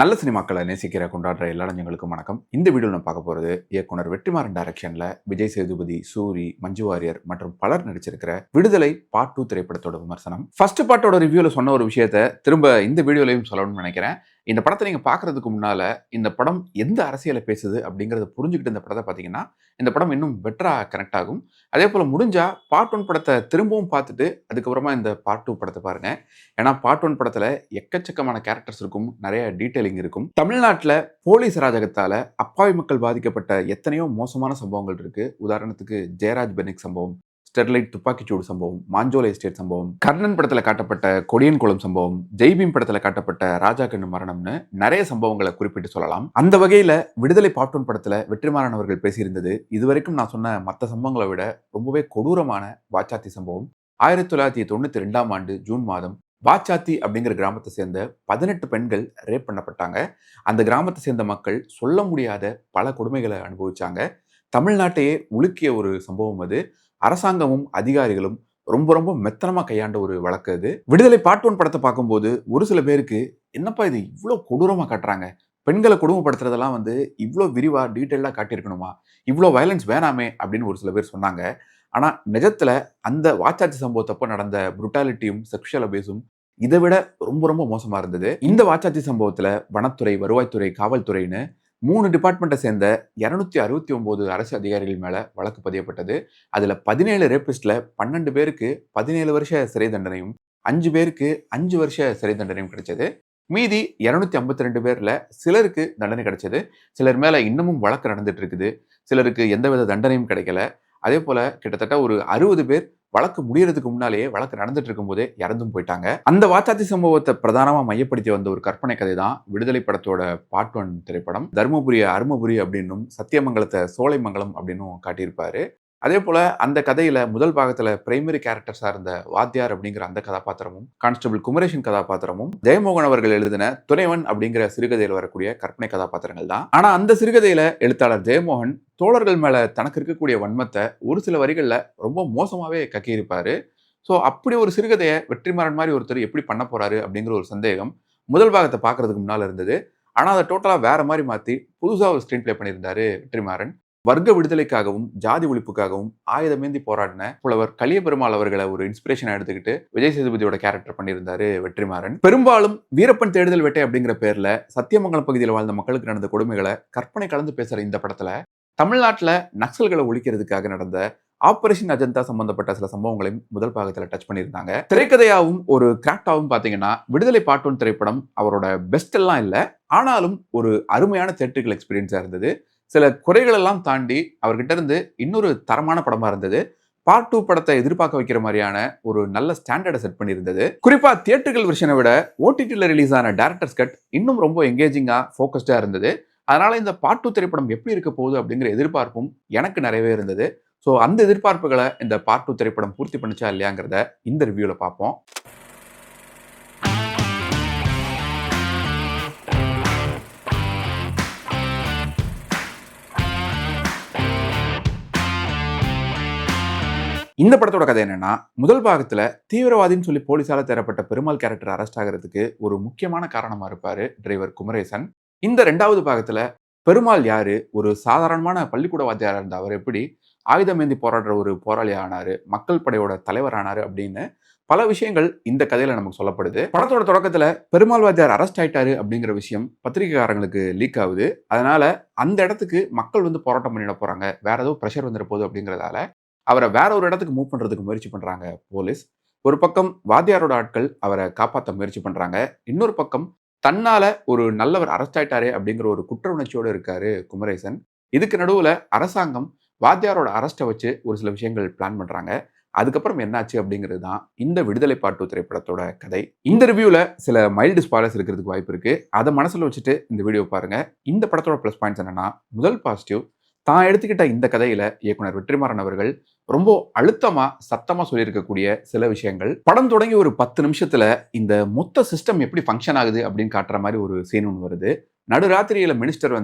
நல்ல சினிமாக்களை நேசிக்கிற கொண்டாடுற எல்லா இளைஞர்களுக்கும் வணக்கம். இந்த வீடியோ நான் பார்க்க போறது இயக்குனர் வெற்றிமாறன் டைரக்ஷன்ல விஜய் சேதுபதி, சூரி, மஞ்சு வாரியர் மற்றும் பலர் நடிச்சிருக்கிற விடுதலை பார்ட் 2 திரைப்படத்தோட விமர்சனம். ஃபர்ஸ்ட் பார்ட்டோட ரிவ்யூல சொன்ன ஒரு விஷயத்த திரும்ப இந்த வீடியோலையும் சொல்லணும்னு நினைக்கிறேன். இந்த படத்தை நீங்க பார்க்கறதுக்கு முன்னால இந்த படம் எந்த அரசியலை பேசுது அப்படிங்கறத புரிஞ்சுக்கிட்டு இந்த படத்தை பார்த்தீங்கன்னா இந்த படம் இன்னும் பெட்டரா கனெக்ட் ஆகும். அதே போல முடிஞ்சா பார்ட் 1 படத்தை திரும்பவும் பார்த்துட்டு அதுக்கப்புறமா இந்த பார்ட் 2 படத்தை பாருங்க. ஏன்னா பார்ட் 1 படத்துல எக்கச்சக்கமான கேரக்டர்ஸ் இருக்கும், நிறைய டீடைலிங் இருக்கும். தமிழ்நாட்டுல போலீஸ் அராஜகத்தால அப்பாவி மக்கள் பாதிக்கப்பட்ட எத்தனையோ மோசமான சம்பவங்கள் இருக்கு. உதாரணத்துக்கு ஜெயராஜ் பெனிக் சம்பவம், ஸ்டெர்லைட் துப்பாக்கிச்சூடு சம்பவம், மாஞ்சோலை எஸ்டேட் சம்பவம், கர்ணன் படத்துல காட்டப்பட்ட கொடியன் குளம் சம்பவம், ஜெய்பீம் படத்துல காட்டப்பட்ட ராஜா கண்ணு மரணம்னு நிறைய சம்பவங்களை குறிப்பிட்டு சொல்லலாம். அந்த வகையில விடுதலை பார்ட் 1 படத்துல வெற்றிமாறன் அவர்கள் பேசியிருந்தது இதுவரைக்கும் நான் சொன்ன மற்ற சம்பவங்களை விட ரொம்பவே கொடூரமான வாச்சாத்தி சம்பவம். 1992ஆம் ஆண்டு ஜூன் மாதம் வாச்சாத்தி அப்படிங்கிற கிராமத்தை சேர்ந்த 18 பெண்கள் ரேப் பண்ணப்பட்டாங்க. அந்த கிராமத்தை சேர்ந்த மக்கள் சொல்ல முடியாத பல கொடுமைகளை அனுபவிச்சாங்க. தமிழ்நாட்டையே உலுக்கிய ஒரு சம்பவம் அது. அரசாங்கமும் அதிகாரிகளும் ரொம்ப ரொம்ப மெத்தனமா கையாண்ட ஒரு வழக்கு அது. விடுதலை பார்ட் 1 படத்தை பார்க்கும்போது ஒரு சில பேருக்கு என்னப்பா இது இவ்வளோ கொடூரமா காட்டுறாங்க, பெண்களை கொடுமைப்படுத்துறதெல்லாம் இவ்வளோ விரிவா டீட்டெயிலா காட்டியிருக்கணுமா, இவ்வளோ வயலன்ஸ் வேணாமே அப்படின்னு ஒரு சில பேர் சொன்னாங்க. ஆனா நிஜத்துல அந்த வாச்சாத்தி சம்பவத்தப்போ நடந்த புருட்டாலிட்டியும் செக்ஷுவல் அபியூஸும் இதை விட ரொம்ப ரொம்ப மோசமா இருந்தது. இந்த வாச்சாத்தி சம்பவத்துல வனத்துறை, வருவாய்த்துறை, காவல்துறைன்னு 3 டிபார்ட்மெண்ட்டை சேர்ந்த 269 அரசு அதிகாரிகள் மேல வழக்கு பதியப்பட்டது. அதுல 17 ரேபிஸ்ட்ல 12 பேருக்கு 17 வருஷ சிறை தண்டனையும் 5 பேருக்கு 5 வருஷ சிறை தண்டனையும் கிடைச்சது. மீதி 252 பேர்ல சிலருக்கு தண்டனை கிடைச்சது. சிலர் மேல இன்னமும் வழக்கு நடந்துட்டு இருக்குது. சிலருக்கு எந்தவித தண்டனையும் கிடைக்கல. அதே போல கிட்டத்தட்ட ஒரு 60 பேர் வழக்கு முடியறதுக்கு முன்னாலேயே வழக்கு நடந்துட்டு இருக்கும் போதே இறந்தும் போயிட்டாங்க. அந்த வாச்சாத்தி சம்பவத்தை பிரதானமா மையப்படுத்தி வந்த ஒரு கற்பனை கதை தான் விடுதலை படத்தோட பார்ட் 1 திரைப்படம். தர்மபுரிய அருமபுரி அப்படின்னும் சத்தியமங்கலத்தை சோலைமங்கலம் அப்படின்னும் காட்டியிருப்பாரு. அதே போல அந்த கதையில முதல் பாகத்துல பிரைமரி கேரக்டர்ஸா இருந்த வாத்தியார் அப்படிங்கிற அந்த கதாபாத்திரமும், கான்ஸ்டபிள் குமரேஷன் கதாபாத்திரமும் ஜெயமோகன் அவர்கள் எழுதின துணைவன் அப்படிங்கிற சிறுகதையில் வரக்கூடிய கற்பனை கதாபாத்திரங்கள் தான். ஆனா அந்த சிறுகதையில எழுத்தாளர் ஜெயமோகன் தோழர்கள் மேல தனக்கு இருக்கக்கூடிய வன்மத்தை ஒரு சில வரிகள்ல ரொம்ப மோசமாவே கக்கியிருப்பாரு. ஸோ அப்படி ஒரு சிறுகதையை வெற்றிமாறன் மாதிரி ஒருத்தர் எப்படி பண்ண போறாரு அப்படிங்கிற ஒரு சந்தேகம் முதல் பாகத்தை பார்க்கறதுக்கு முன்னால இருந்தது. ஆனா அதை டோட்டலா வேற மாதிரி மாத்தி புதுசா ஒரு ஸ்கிரீன் பிளே பண்ணியிருந்தாரு வெற்றிமாறன். வர்க்க விடுதலைக்காகவும் ஜாதி ஒழிப்புக்காகவும் ஆயுதமேந்தி போராடின புலவர் கலியபெருமாள் அவர்களை ஒரு இன்ஸ்பிரேஷனா எடுத்துக்கிட்டு விஜய் சேதுபதியோட கேரக்டர் பண்ணியிருந்தாரு வெற்றிமாறன். பெரும்பாலும் வீரப்பன் தேடுதல் வேட்டை அப்படிங்கிற பேர்ல சத்தியமங்கலம் பகுதியில் வாழ்ந்த மக்களுக்கு நடந்த கொடுமைகளை கற்பனை கலந்து பேசுற இந்த படத்துல தமிழ்நாட்டுல நக்சல்களை ஒழிக்கிறதுக்காக நடந்த ஆபரேஷன் அஜந்தா சம்பந்தப்பட்ட சில சம்பவங்களையும் முதல் பாகத்துல டச் பண்ணியிருந்தாங்க. திரைக்கதையாவும் ஒரு கிராஃப்டாவும் பாத்தீங்கன்னா விடுதலை பார்ட் 1 திரைப்படம் அவரோட பெஸ்ட் எல்லாம் இல்லை, ஆனாலும் ஒரு அருமையான தியேட்டரிக்கல் எக்ஸ்பீரியன்ஸா இருந்தது. சில குறைகள் எல்லாம் தாண்டி அவர்கிட்ட இருந்து இன்னொரு தரமான படமா இருந்தது. பார்ட் 2 படத்தை எதிர்பார்க்க வைக்கிற மாதிரியான ஒரு நல்ல ஸ்டாண்டர்டை செட் பண்ணியிருந்தது. குறிப்பா தியேட்டர்கள் வெர்ஷனை விட ஓடிடியில் ரிலீஸ் ஆன டைரக்டர்ஸ் கட் இன்னும் ரொம்ப எங்கேஜிங்கா ஃபோக்கஸ்டா இருந்தது. அதனால இந்த பார்ட் 2 திரைப்படம் எப்படி இருக்க போகுது அப்படிங்கிற எதிர்பார்ப்பும் எனக்கு நிறையவே இருந்தது. ஸோ அந்த எதிர்பார்ப்புகளை இந்த பார்ட் 2 திரைப்படம் பூர்த்தி பண்ணிச்சா இல்லையாங்கிறத இந்த ரிவ்யூல பார்ப்போம். இந்த படத்தோட கதை என்னன்னா, முதல் பாகத்துல தீவிரவாதின்னு சொல்லி போலீசால தேடப்பட்ட பெருமாள் கேரக்டர் அரெஸ்ட் ஆகிறதுக்கு ஒரு முக்கியமான காரணமா இருப்பாரு டிரைவர் குமரேசன். இந்த 2வது பாகத்துல பெருமாள் யாரு, ஒரு சாதாரணமான பள்ளிக்கூட வாத்தியாரா இருந்த அவர் எப்படி ஆயுதமேந்தி போராடுற ஒரு போராளி ஆனாரு, மக்கள் படையோட தலைவர் ஆனாரு அப்படின்னு பல விஷயங்கள் இந்த கதையில நமக்கு சொல்லப்படுது. படத்தோட தொடக்கத்துல பெருமாள் வாத்தியார் அரெஸ்ட் ஆயிட்டாரு அப்படிங்கிற விஷயம் பத்திரிகைக்காரங்களுக்கு லீக் ஆகுது. அதனால அந்த இடத்துக்கு மக்கள் போராட்டம் பண்ணிட போறாங்க, வேற ஏதோ பிரஷர் வந்துட போகுது அப்படிங்கிறதால அவரை வேற ஒரு இடத்துக்கு மூவ் பண்றதுக்கு முயற்சி பண்றாங்க போலீஸ். ஒரு பக்கம் வாத்தியாரோட ஆட்கள் அவரை காப்பாற்ற முயற்சி பண்றாங்க. இன்னொரு பக்கம் தன்னால ஒரு நல்லவர் அரெஸ்ட் ஆயிட்டாரே அப்படிங்கிற ஒரு குற்ற உணர்ச்சியோடு இருக்காரு குமரேசன். இதுக்கு நடுவுல அரசாங்கம் வாத்தியாரோட அரெஸ்ட்டை வச்சு ஒரு சில விஷயங்கள் பிளான் பண்றாங்க. அதுக்கப்புறம் என்னாச்சு அப்படிங்கிறது தான் இந்த விடுதலை பார்ட் 2 திரைப்படத்தோட கதை. இந்த ரிவ்யூல சில மைல்டு ஸ்பாய்லர்ஸ் இருக்கிறதுக்கு வாய்ப்பு இருக்கு. அதை மனசுல வச்சுட்டு இந்த வீடியோ பாருங்க. இந்த படத்தோட பிளஸ் பாயிண்ட்ஸ் என்னன்னா, முதல் பாசிட்டிவ், தான் எடுத்துக்கிட்ட இந்த கதையில இயக்குனர் வெற்றிமாறன் அவர்கள் ரொம்ப அழுத்தமா சத்தமா சொல்லியிருக்கக்கூடிய சில விஷயங்கள். படம் தொடங்கி ஒரு 10 நிமிஷத்துல இந்த மொத்த சிஸ்டம் எப்படி ஃபங்க்ஷன் ஆகுது அப்படின்னு காட்டுற மாதிரி ஒரு சீன் ஒன்று வருது. நடுராத்திரியில மினிஸ்டர்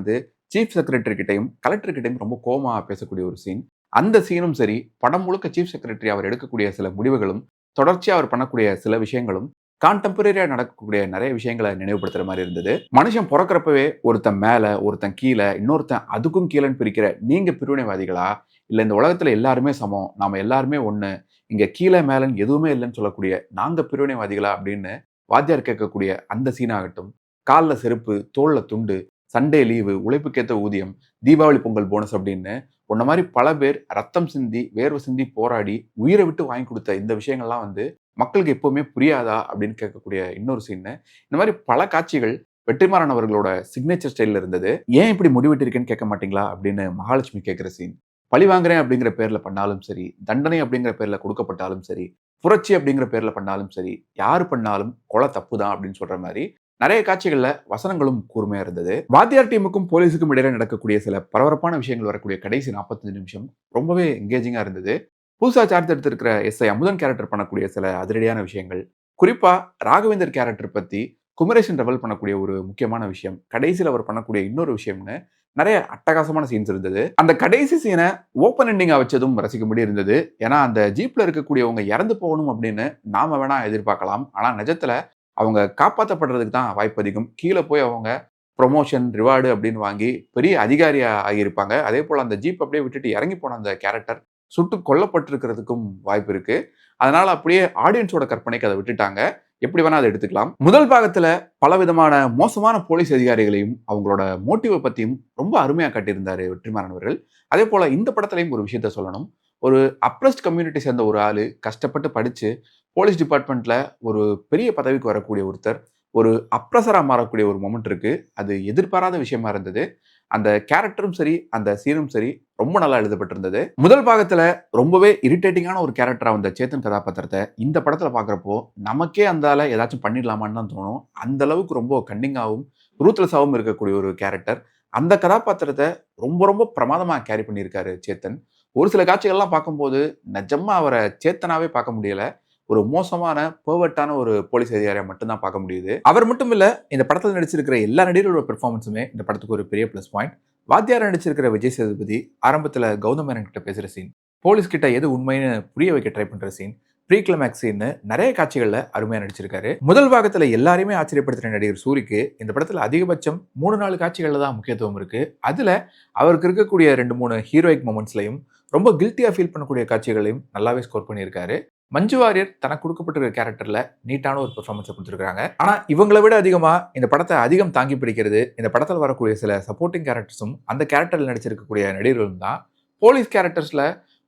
சீஃப் செக்ரட்டரி கிட்டையும் கலெக்டர் கிட்டையும் ரொம்ப கோமா பேசக்கூடிய ஒரு சீன். அந்த சீனும் சரி, படம் முழுக்க சீஃப் செக்ரட்டரி அவர் எடுக்கக்கூடிய சில முடிவுகளும் தொடர்ச்சியா அவர் பண்ணக்கூடிய சில விஷயங்களும் கான்டெம்பரரியா நடக்கக்கூடிய நிறைய விஷயங்களை நினைவுபடுத்துற மாதிரி இருந்தது. மனுஷன் பிறக்கிறப்பவே ஒருத்தன் மேல, ஒருத்தன் கீழே, இன்னொருத்தன் அதுக்கும் கீழேன்னு பிரிக்கிற நீங்க பிரிவினைவாதிகளா? இல்ல இந்த உலகத்துல எல்லாருமே சமம், நாம எல்லாருமே ஒண்ணு, இங்க கீழே மேலன்னு எதுவுமே இல்லைன்னு சொல்லக்கூடிய நாங்க பிரிவினைவாதிகளா அப்படின்னு வாத்தியார் கேட்கக்கூடிய அந்த சீனாகட்டும், கால்ல செருப்பு, தோல்ல துண்டு, சண்டே லீவு, உழைப்புக்கேத்த ஊதியம், தீபாவளி பொங்கல் போனஸ் அப்படின்னு உன்ன மாதிரி பல பேர் ரத்தம் சிந்தி, வேர்வை சிந்தி போராடி உயிரை விட்டு வாங்கி கொடுத்த இந்த விஷயங்கள்லாம் மக்களுக்கு எப்பவுமே புரியாதா அப்படின்னு கேட்கக்கூடிய இன்னொரு சீன். இந்த மாதிரி பல காட்சிகள் வெற்றிமாறன் அவர்களோட சிக்னேச்சர் ஸ்டைல்ல இருந்தது. ஏன் இப்படி முடிவெட்டிருக்கேன்னு கேட்க மாட்டீங்களா அப்படின்னு மகாலட்சுமி கேட்கிற சீன். பழி வாங்குறேன் அப்படிங்கிற பேர்ல பண்ணாலும் சரி, தண்டனை அப்படிங்கிற பேர்ல கொடுக்கப்பட்டாலும் சரி, புரட்சி அப்படிங்கிற பேர்ல பண்ணாலும் சரி, யாரு பண்ணாலும் கொலை தப்பு தான் அப்படின்னு சொல்ற மாதிரி நிறைய காட்சிகள்ல வசனங்களும் கூர்மையா இருந்தது. வாத்தியார் டீமுக்கும் போலீஸுக்கும் இடையில நடக்கக்கூடிய சில பரபரப்பான விஷயங்கள் வரக்கூடிய கடைசி 45 நிமிஷம் ரொம்பவே எங்கேஜிங்கா இருந்தது. புதுசா சார்ஜ் எடுத்திருக்கிற எஸ்ஐ அமுதன் கேரக்டர் பண்ணக்கூடிய சில அதிரடியான விஷயங்கள், குறிப்பா ராகவேந்தர் கேரக்டர் பத்தி குமரேசன் ரெவல் பண்ணக்கூடிய ஒரு முக்கியமான விஷயம், கடைசியில் அவர் பண்ணக்கூடிய இன்னொரு விஷயம்னு நிறைய அட்டகாசமான சீன்ஸ் இருந்தது. அந்த கடைசி சீனை ஓப்பன் எண்டிங்கா வச்சதும் ரசிக்கும்படி இருந்தது. ஏன்னா அந்த ஜீப்ல இருக்கக்கூடியவங்க இறந்து போகணும் அப்படின்னு நாம வேணா எதிர்பார்க்கலாம். ஆனா நிஜத்துல அவங்க காப்பாற்றப்படுறதுக்கு தான் வாய்ப்பு அதிகம். கீழே போய் அவங்க ப்ரொமோஷன், ரிவார்டு அப்படின்னு வாங்கி பெரிய அதிகாரியா ஆகியிருப்பாங்க. அதே போல அந்த ஜீப் அப்படியே விட்டுட்டு இறங்கி போன அந்த கேரக்டர் சுட்டு கொல்லப்பட்டிருக்கிறதுக்கும் வாய்ப்பு இருக்கு. அதனால அப்படியே ஆடியன்ஸோட கற்பனைக்கு அதை விட்டுட்டாங்க. எப்படி வேணா அதை எடுத்துக்கலாம். முதல் பாகத்துல பலவிதமான மோசமான போலீஸ் அதிகாரிகளையும் அவங்களோட மோட்டிவை பத்தியும் ரொம்ப அருமையா காட்டியிருந்தாரு வெற்றிமாறன் அவர்கள். அதே போல இந்த படத்திலையும் ஒரு விஷயத்த சொல்லணும். ஒரு அப்ரஸ்ட் கம்யூனிட்டி சேர்ந்த ஒரு ஆளு கஷ்டப்பட்டு படிச்சு போலீஸ் டிபார்ட்மெண்ட்ல ஒரு பெரிய பதவிக்கு வரக்கூடிய ஒருத்தர் ஒரு அப்ரஸரா மாறக்கூடிய ஒரு மொமெண்ட் இருக்கு. அது எதிர்பாராத விஷயமா இருந்தது. அந்த கேரக்டரும் சரி, அந்த சீனும் சரி ரொம்ப நல்லா எழுதப்பட்டிருந்தது. முதல் பாகத்துல ரொம்பவே இரிட்டேட்டிங்கான ஒரு கேரக்டரா வந்த சேத்தன் கதாபாத்திரத்தை இந்த படத்துல பாக்குறப்போ நமக்கே அந்தால ஏதாச்சும் பண்ணிடலாமான்னு தான் தோணும். அந்த அளவுக்கு ரொம்ப கன்னிங்காவும் ரூத்லெஸ்ஸாவும் இருக்கக்கூடிய ஒரு கேரக்டர். அந்த கதாபாத்திரத்தை ரொம்ப ரொம்ப பிரமாதமா கேரி பண்ணியிருக்காரு சேத்தன். ஒரு சில காட்சிகள்லாம் பார்க்கும்போது நிஜமா அவரை சேத்தனாவே பார்க்க முடியல. ஒரு மோசமான பெர்வர்ட்டான ஒரு போலீஸ் அதிகாரியா மட்டும்தான் பார்க்க முடியுது. அவர் மட்டும் இல்ல, இந்த படத்தில் நடிச்சிருக்கிற எல்லா நடிகரோட பெர்ஃபார்மன்ஸுமே இந்த படத்துக்கு ஒரு பெரிய பிளஸ் பாயிண்ட். வாத்தியார் நடிச்சிருக்கிற விஜய் சேதுபதி ஆரம்பத்தில் கௌதம் மேனன் கிட்ட பேசுற சீன், போலீஸ் கிட்ட எது உண்மைன்னு புரிய வைக்க ட்ரை பண்ற சீன், ப்ரீ கிளைமேக்ஸ் சீன் நிறைய காட்சிகள்ல அருமையா நடிச்சிருக்காரு. முதல் பாகத்துல எல்லாரையுமே ஆச்சரியப்படுத்தின நடிகர் சூரிக்கு இந்த படத்துல அதிகபட்சம் 3-4 காட்சிகள்ல தான் முக்கியத்துவம் இருக்கு. அதுல அவருக்கு இருக்கக்கூடிய 2-3 ஹீரோயிக் மொமெண்ட்ஸ்லையும் ரொம்ப கில்ட்டியா ஃபீல் பண்ணக்கூடிய காட்சிகளையும் நல்லாவே ஸ்கோர் பண்ணியிருக்காரு. மஞ்சு வாரியர் தனக்கு கொடுக்கப்பட்டிருக்க கேரக்டர்ல நீட்டான ஒரு பெர்ஃபார்மன்ஸை கொடுத்துருக்காங்க. ஆனா இவங்களை விட அதிகமா இந்த படத்தை அதிகம் தாங்கி பிடிக்கிறது இந்த படத்தில் வரக்கூடிய சில சப்போர்ட்டிங் கேரக்டர்ஸும் அந்த கேரக்டரில் நடிச்சிருக்கக்கூடிய நடிகர்களும் தான். போலீஸ் கேரக்டர்ஸ்ல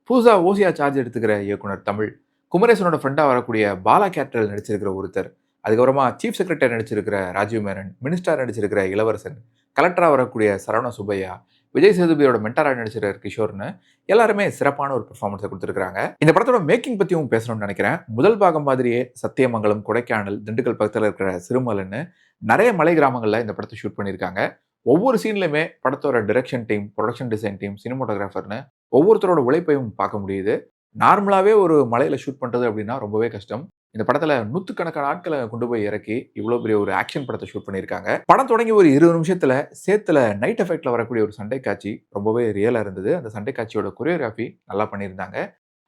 புதுசா ஓசியா சார்ஜ் எடுத்துக்கிற இயக்குனர் தமிழ், குமரேசனோட ஃப்ரெண்டா வரக்கூடிய பாலா கேரக்டரில் நடிச்சிருக்கிற ஒருத்தர், அதுக்கப்புறமா சீஃப் செக்ரட்டரி நடிச்சிருக்கிற ராஜீவ் மேனன், மினிஸ்டர் நடிச்சிருக்கிற இளவரசன், கலெக்டரா வரக்கூடிய சரவண சுப்பையா, விஜய் சேதுபதியோட மென்டாரா நடிச்சிருக்கிற கிஷோர்னு எல்லாருமே சிறப்பான ஒரு பெர்ஃபார்மன்ஸை கொடுத்துருக்காங்க. இந்த படத்தோட மேக்கிங் பத்தியும் பேசணும்னு நினைக்கிறேன். முதல் பாகம் மாதிரியே சத்தியமங்கலம், கொடைக்கானல், திண்டுக்கல் பக்கத்தில் இருக்கிற சிறுமலன்னு நிறைய மலை கிராமங்களில் இந்த படத்தை ஷூட் பண்ணியிருக்காங்க. ஒவ்வொரு சீன்லையுமே படத்தோட direction team, production design team, சினிமோட்டோகிராஃபர்னு ஒவ்வொருத்தரோட உழைப்பையும் பார்க்க முடியுது. நார்மலாகவே ஒரு மலையில் ஷூட் பண்ணுறது அப்படின்னா ரொம்பவே கஷ்டம். இந்த படத்துல 100கணக்கான ஆட்களை கொண்டு போய் இறக்கி இவ்வளவு பெரிய ஒரு ஆக்ஷன் படத்தை ஷூட் பண்ணியிருக்காங்க. படம் தொடங்கி ஒரு 20 நிமிஷத்துல சேத்துல நைட் எஃபெக்ட்ல வரக்கூடிய ஒரு சண்டை காட்சி ரொம்பவே ரியலா இருந்தது. அந்த சண்டை காட்சியோட கொரியோகிராஃபி நல்லா பண்ணியிருந்தாங்க.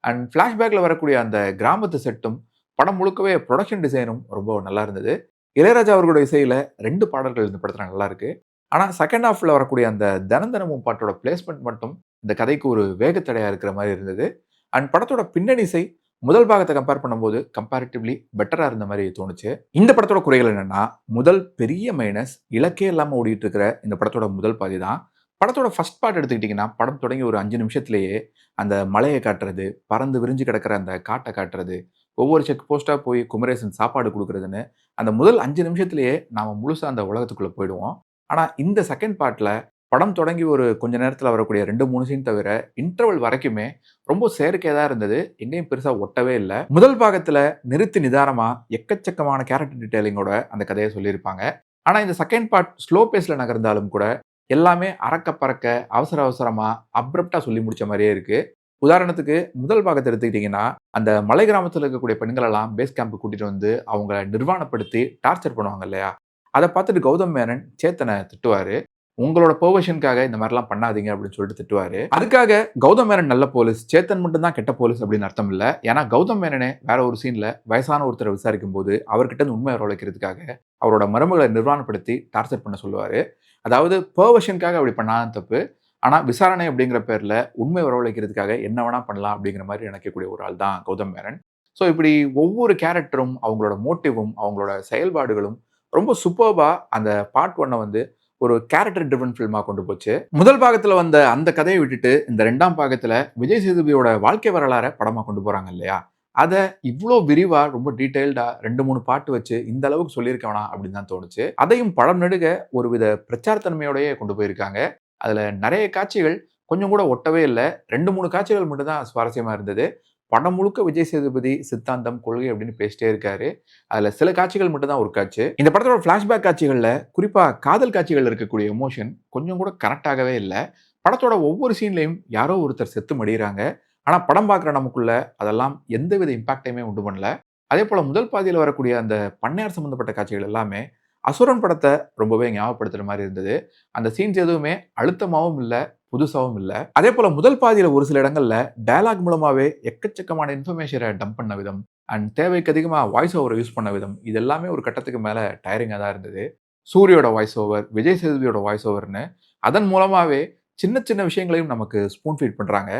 அண்ட் பிளாஷ்பேக்ல வரக்கூடிய அந்த கிராமத்து செட்டும் படம் முழுக்கவே ப்ரொடக்ஷன் டிசைனும் ரொம்ப நல்லா இருந்தது. இளையராஜா அவர்களோட இசையில 2 பாடல்கள் இந்த படத்துல நல்லா இருக்கு. ஆனா செகண்ட் ஹாஃப்ல வரக்கூடிய அந்த தினமும் பாட்டோட பிளேஸ்மெண்ட் மட்டும் இந்த கதைக்கு ஒரு வேகத்தடையா இருக்கிற மாதிரி இருந்தது. அண்ட் படத்தோட பின்னணி இசை முதல் பாகத்தை கம்பேர் பண்ணும்போது கம்பேரிட்டிவ்லி பெட்டரா இருந்த மாதிரி தோணுச்சு. இந்த படத்தோட குறைகள் என்னன்னா, முதல் பெரிய மைனஸ் இலக்கே இல்லாம ஓடிட்டு இருக்கிற இந்த படத்தோட முதல் பாதி தான். படத்தோட ஃபர்ஸ்ட் பார்ட் எடுத்துக்கிட்டிங்கன்னா, படம் தொடங்கி ஒரு 5 நிமிஷத்திலேயே அந்த மலையை காட்டுறது, பறந்து விரிஞ்சு கிடக்கிற அந்த காட்டை காட்டுறது, ஒவ்வொரு செக் போஸ்டா போய் குமரேசன் சாப்பாடு கொடுக்குறதுன்னு அந்த முதல் 5 நிமிஷத்திலேயே நாம முழுசா அந்த உலகத்துக்குள்ள போயிடுவோம். ஆனா இந்த செகண்ட் பார்ட்ல படம் தொடங்கி ஒரு கொஞ்ச நேரத்தில் வரக்கூடிய 2-3 சீன் தவிர இன்டர்வல் வரைக்குமே ரொம்ப செயற்கையாக தான் இருந்தது. எங்கேயும் பெருசாக ஒட்டவே இல்லை. முதல் பாகத்தில் நிறுத்தி நிதானமா எக்கச்சக்கமான கேரக்டர் டீட்டெயிலிங்கோட அந்த கதையை சொல்லியிருப்பாங்க. ஆனால் இந்த செகண்ட் பார்ட் ஸ்லோ பேஸில் நகர்ந்தாலும் கூட எல்லாமே அறக்க பறக்க அவசர அவசரமா அப்ரப்டா சொல்லி முடிச்ச மாதிரியே இருக்கு. உதாரணத்துக்கு முதல் பாகத்தை எடுத்துக்கிட்டிங்கன்னா, அந்த மலை கிராமத்தில் இருக்கக்கூடிய பெண்களெல்லாம் பேஸ் கேம்ப் கூட்டிட்டு வந்து அவங்கள நிர்வாணப்படுத்தி டார்ச்சர் பண்ணுவாங்க இல்லையா, அதை பார்த்துட்டு கௌதம் மேனன் சேத்தனை திட்டுவாரு. உங்களோட பெர்வர்ஷனுக்காக இந்த மாதிரிலாம் பண்ணாதீங்க அப்படின்னு சொல்லிட்டு திட்டுவாரு. அதுக்காக கௌதம் மேனன் நல்ல போலீஸ், சேத்தன் மட்டும் தான் கெட்ட போலீஸ் அப்படின்னு அர்த்தம் இல்ல. ஏன்னா கௌதம் மேனனே வேற ஒரு சீன்ல வயசான ஒருத்தரை விசாரிக்கும் போது அவர்கிட்ட இருந்து உண்மையை வரவழைக்கிறதுக்காக அவரோட மருமகளை நிர்வாணப்படுத்தி டார்ச்சர் பண்ண சொல்லுவாரு. அதாவது பெர்வர்ஷனுக்காக அப்படி பண்ணாதான் தப்பு. ஆனா விசாரணை அப்படிங்கிற பேர்ல உண்மை வரவழைக்கிறதுக்காக என்ன வேணா பண்ணலாம் அப்படிங்கிற மாதிரி நினைக்கக்கூடிய ஒரு ஆள் தான் கௌதம் மேனன். ஸோ இப்படி ஒவ்வொரு கேரக்டரும் அவங்களோட மோட்டிவும் அவங்களோட செயல்பாடுகளும் ரொம்ப சூப்பர்பா அந்த பார்ட் 1 வந்து ஒரு கேரக்டர் ட்ரிவன் ஃபில்மா கொண்டு போச்சு. முதல் பாகத்துல வந்த அந்த கதையை விட்டுட்டு இந்த 2ஆம் பாகத்துல விஜய் சேதுபதியோட வாழ்க்கை வரலாறை படமா கொண்டு போறாங்க இல்லையா, அதை இவ்வளோ விரிவா ரொம்ப டீடைல்டா 2-3 பாட்டு வச்சு இந்த அளவுக்கு சொல்லியிருக்க வேணாம் அப்படின்னு தான் தோணுச்சு. அதையும் படம் நெடுக ஒரு வித பிரச்சாரத்தன்மையோடயே கொண்டு போயிருக்காங்க. அதுல நிறைய காட்சிகள் கொஞ்சம் கூட ஒட்டவே இல்லை. 2-3 காட்சிகள் மட்டும் தான் சுவாரஸ்யமா இருந்தது. படம் முழுக்க விஜய் சேதுபதி சித்தாந்தம், கொள்கை அப்படின்னு பேசிட்டே இருக்காரு. அதுல சில காட்சிகள் மட்டும் தான் ஒர்க் ஆச்சு. இந்த படத்தோட பிளாஷ்பேக் காட்சிகள்ல குறிப்பா காதல் காட்சிகள் இருக்கக்கூடிய எமோஷன் கொஞ்சம் கூட கனெக்ட் ஆகவே இல்லை. படத்தோட ஒவ்வொரு சீன்லையும் யாரோ ஒருத்தர் செத்து மடிகிறாங்க. ஆனா படம் பார்க்குற நமக்குள்ள அதெல்லாம் எந்தவித இம்பாக்டையுமே உண்டு பண்ணல. அதே போல முதல் பாதியில் வரக்கூடிய அந்த பண்ணையார் சம்பந்தப்பட்ட காட்சிகள் எல்லாமே அசுரன் படத்தை ரொம்பவே ஞாபகப்படுத்துற மாதிரி இருந்தது. அந்த சீன்ஸ் எதுவுமே அழுத்தமாகவும் இல்லை, புதுசாகவும் இல்லை. அதே போல முதல் பாதியில ஒரு சில இடங்கள்ல டயலாக் மூலமாவே எக்கச்சக்கமான இன்ஃபர்மேஷனை டம்ப் பண்ண விதம் அண்ட் தேவைக்கு அதிகமா வாய்ஸ் ஓவர் யூஸ் பண்ண விதம் இது எல்லாமே ஒரு கட்டத்துக்கு மேல டயரிங்கா தான் இருந்தது. சூரியோட வாய்ஸ் ஓவர், விஜய் சேதுபதியோட வாய்ஸ் ஓவர்னு அதன் மூலமாவே சின்ன சின்ன விஷயங்களையும் நமக்கு ஸ்பூன் ஃபீட் பண்றாங்க.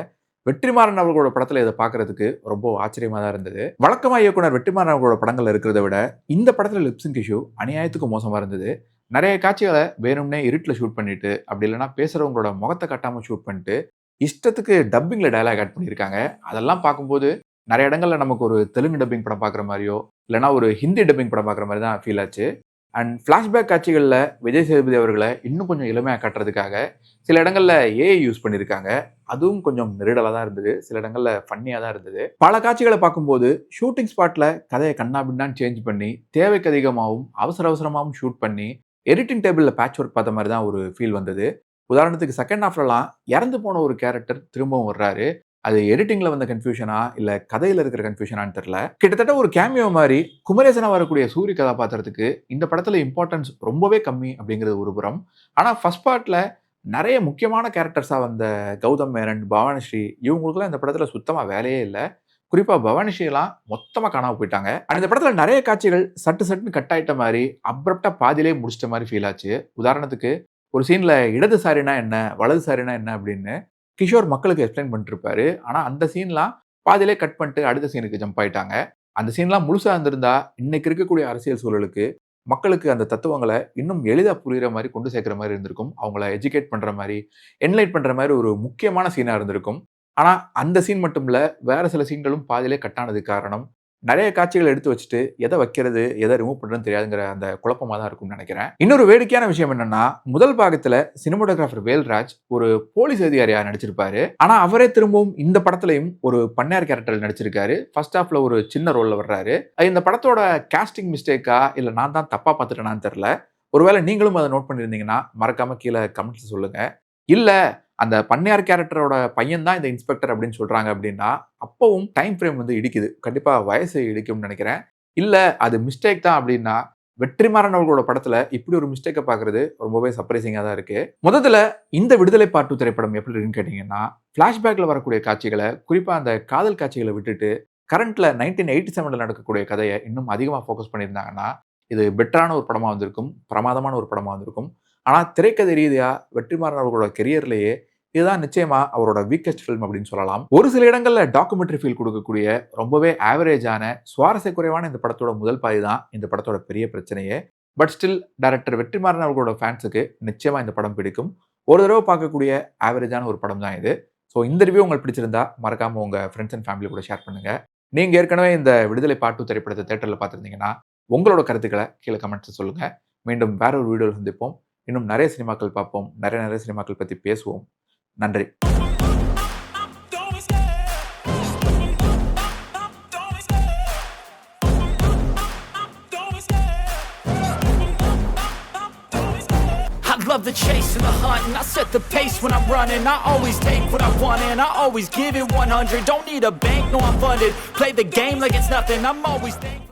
வெற்றிமாறன் அவர்களோட படத்துல இதை பார்க்கறதுக்கு ரொம்ப ஆச்சரியமா தான் இருந்தது. வழக்கமா இயக்குனர் வெற்றிமாறன் அவர்களோட படங்கள்ல இருக்கிறத விட இந்த படத்துல லிப்சிங் இஷ்யூ அநியாயத்துக்கு மோசமா இருந்தது. நிறைய காட்சிகளை வேணும்னே இருட்டில் ஷூட் பண்ணிட்டு அப்படி இல்லைன்னா பேசுறவங்களோட முகத்தை கட்டாம ஷூட் பண்ணிட்டு இஷ்டத்துக்கு டப்பிங்ல டயலாக் ஆட் பண்ணியிருக்காங்க. அதெல்லாம் பார்க்கும்போது நிறைய இடங்கள்ல நமக்கு ஒரு தெலுங்கு டப்பிங் படம் பார்க்குற மாதிரியோ இல்லைன்னா ஒரு ஹிந்தி டப்பிங் படம் பார்க்குற மாதிரி தான் ஃபீல் ஆச்சு. அண்ட் ஃப்ளாஷ்பேக் காட்சிகளில் விஜய் சேதுபதி அவர்களை இன்னும் கொஞ்சம் எளிமையாக காட்டுறதுக்காக சில இடங்களில் ஏஐ யூஸ் பண்ணியிருக்காங்க. அதுவும் கொஞ்சம் நெருடலாக தான் இருந்தது, சில இடங்களில் ஃபன்னியாக தான் இருந்தது. பல காட்சிகளை பார்க்கும்போது ஷூட்டிங் ஸ்பாட்டில் கதையை கண்ணா பின்னான்னு சேஞ்ச் பண்ணி தேவைக்கு அதிகமாகவும் அவசர அவசரமாகவும் ஷூட் பண்ணி எடிட்டிங் டேபிளில் பேட்ச் ஒர்க் பார்த்த மாதிரி தான் ஒரு ஃபீல் வந்தது. உதாரணத்துக்கு செகண்ட் ஹாஃப்லலாம் இறந்து போன ஒரு கேரக்டர் திரும்பவும் வர்றாரு. அது எடிட்டிங்ல வந்த கன்ஃபியூஷனா இல்ல கதையில இருக்கிற கன்ஃபியூஷனான்னு தெரியல. கிட்டத்தட்ட ஒரு கேமியோ மாதிரி குமரேசனா வரக்கூடிய சூரிய கதாபாத்திரத்துக்கு இந்த படத்துல இம்பார்ட்டன்ஸ் ரொம்பவே கம்மி அப்படிங்கிறது ஒரு புறம். ஆனா ஃபர்ஸ்ட் பார்ட்ல நிறைய முக்கியமான கேரக்டர்ஸா வந்த கௌதம் மேனன், பவானிஸ்ரீ இவங்களுக்குலாம் இந்த படத்துல சுத்தமா வேலையே இல்லை. குறிப்பா பவானிஸ்ரீலாம் மொத்தமா காணாம போயிட்டாங்க. இந்த படத்துல நிறைய காட்சிகள் சட்டுன்னு கட் ஆயிட்ட மாதிரி அப்ரப்டா பாதியிலே முடிச்சிட்ட மாதிரி ஃபீல் ஆச்சு. உதாரணத்துக்கு ஒரு சீன்ல இடதுசாரினா என்ன, வலதுசாரினா என்ன அப்படின்னு கிஷோர் மக்களுக்கு எக்ஸ்பிளைன் பண்ணிட்டு இருப்பாரு. ஆனா அந்த சீன்லாம் பாதியிலே கட் பண்ணிட்டு அடுத்த சீனுக்கு ஜம்ப் ஆயிட்டாங்க. அந்த சீன்லாம் முழுசா இருந்திருந்தா இன்னைக்கு இருக்கக்கூடிய அரசியல் சூழலுக்கு மக்களுக்கு அந்த தத்துவங்களை இன்னும் எளிதா புரியுற மாதிரி கொண்டு சேர்க்கிற மாதிரி இருந்திருக்கும். அவங்கள எஜுகேட் பண்ற மாதிரி, என்லைட் பண்ற மாதிரி ஒரு முக்கியமான சீனா இருந்திருக்கும். ஆனா அந்த சீன் மட்டும் இல்ல, வேற சில சீன்களும் பாதியிலே கட் ஆனதுக்கு காரணம் நிறைய காட்சிகள் எடுத்து வச்சுட்டு எதை வைக்கிறது எதை ரிமூவ் பண்றதுன்னு தெரியாதுங்கிற அந்த குழப்பமா தான் இருக்கும்னு நினைக்கிறேன். இன்னொரு வேடிக்கையான விஷயம் என்னன்னா, முதல் பாகத்துல சினிமாட்டோகிராஃபர் வேல்ராஜ் ஒரு போலீஸ் அதிகாரியா நடிச்சிருப்பாரு. ஆனா அவரே திரும்பவும் இந்த படத்துலயும் ஒரு பண்ணையார் கேரக்டர் நடிச்சிருக்காரு. ஃபர்ஸ்ட் ஹாஃப்ல ஒரு சின்ன ரோல்ல வர்றாரு. இந்த படத்தோட காஸ்டிங் மிஸ்டேக்கா இல்ல நான் தான் தப்பா பார்த்துட்டேனான்னு தெரியல. ஒருவேளை நீங்களும் அதை நோட் பண்ணியிருந்தீங்கன்னா மறக்காம கீழே கமெண்ட்ஸ் சொல்லுங்க. இல்ல அந்த பண்ணையார் கேரக்டரோட பையன் தான் இந்த இன்ஸ்பெக்டர் அப்படின்னு சொல்றாங்க அப்படின்னா அப்பவும் டைம் ஃப்ரேம் வந்து இடிக்குது. கண்டிப்பா வயசு இடிக்கும்னு நினைக்கிறேன். இல்ல அது மிஸ்டேக் தான் அப்படின்னா வெற்றிமாறன் அவர்களோட படத்துல இப்படி ஒரு மிஸ்டேக்கை பார்க்கறது ரொம்பவே சர்ப்ரைசிங்கா தான் இருக்கு. முதல்ல இந்த விடுதலை பார்ட் 2 திரைப்படம் எப்படி இருக்குன்னு கேட்டீங்கன்னா, பிளாஷ்பேக்ல வரக்கூடிய காட்சிகளை, குறிப்பா அந்த காதல் காட்சிகளை விட்டுட்டு கரண்ட்ல 1987 நடக்கக்கூடிய கதையை இன்னும் அதிகமா ஃபோக்கஸ் பண்ணியிருந்தாங்கன்னா இது பெட்டரான ஒரு படமா வந்திருக்கும், பிரமாதமான ஒரு படமா வந்திருக்கும். ஆனா திரைக்கதை ரீதியா வெற்றிமாறன் அவர்களோட கெரியர்லயே இதுதான் நிச்சயமா அவரோட வீக்கஸ்ட் ஃபிலிம் அப்படின்னு சொல்லலாம். ஒரு சில இடங்கள்ல டாக்குமெண்ட்ரி ஃபீல் கொடுக்கக்கூடிய ரொம்பவே ஆவரேஜான சுவாரஸ்ய குறைவான இந்த படத்தோட முதல் பாதி தான் இந்த படத்தோட பெரிய பிரச்சனையே. பட் ஸ்டில் டைரக்டர் வெற்றிமாறன் அவர்களோட ஃபேன்ஸுக்கு நிச்சயமா இந்த படம் பிடிக்கும். ஒரு தடவை பார்க்கக்கூடிய ஆவரேஜான ஒரு படம் தான் இது. ஸோ இந்த ரிவ்யூ உங்களுக்கு பிடிச்சிருந்தா மறக்காம உங்க ஃப்ரெண்ட்ஸ் அண்ட் ஃபேமிலி கூட ஷேர் பண்ணுங்க. நீங்க ஏற்கனவே இந்த விடுதலை பார்ட் 2 திரைப்படத்தை தியேட்டர்ல பார்த்துருந்தீங்கன்னா உங்களோட கருத்துக்களை கீழே கமெண்ட்ஸ் சொல்லுங்க. மீண்டும் வேற ஒரு வீடியோவில் சந்திப்போம். இன்னும் நிறைய சினிமாக்கள் பார்ப்போம், நிறைய சினிமாக்கள் பற்றி பேசுவோம். நன்றி. Love the chase and the hunt, and I set the pace when I'm running. I always take what I want and I always give it 100. Don't need a bank, no I'm funded. Play the game like it's nothing. I'm always thankful.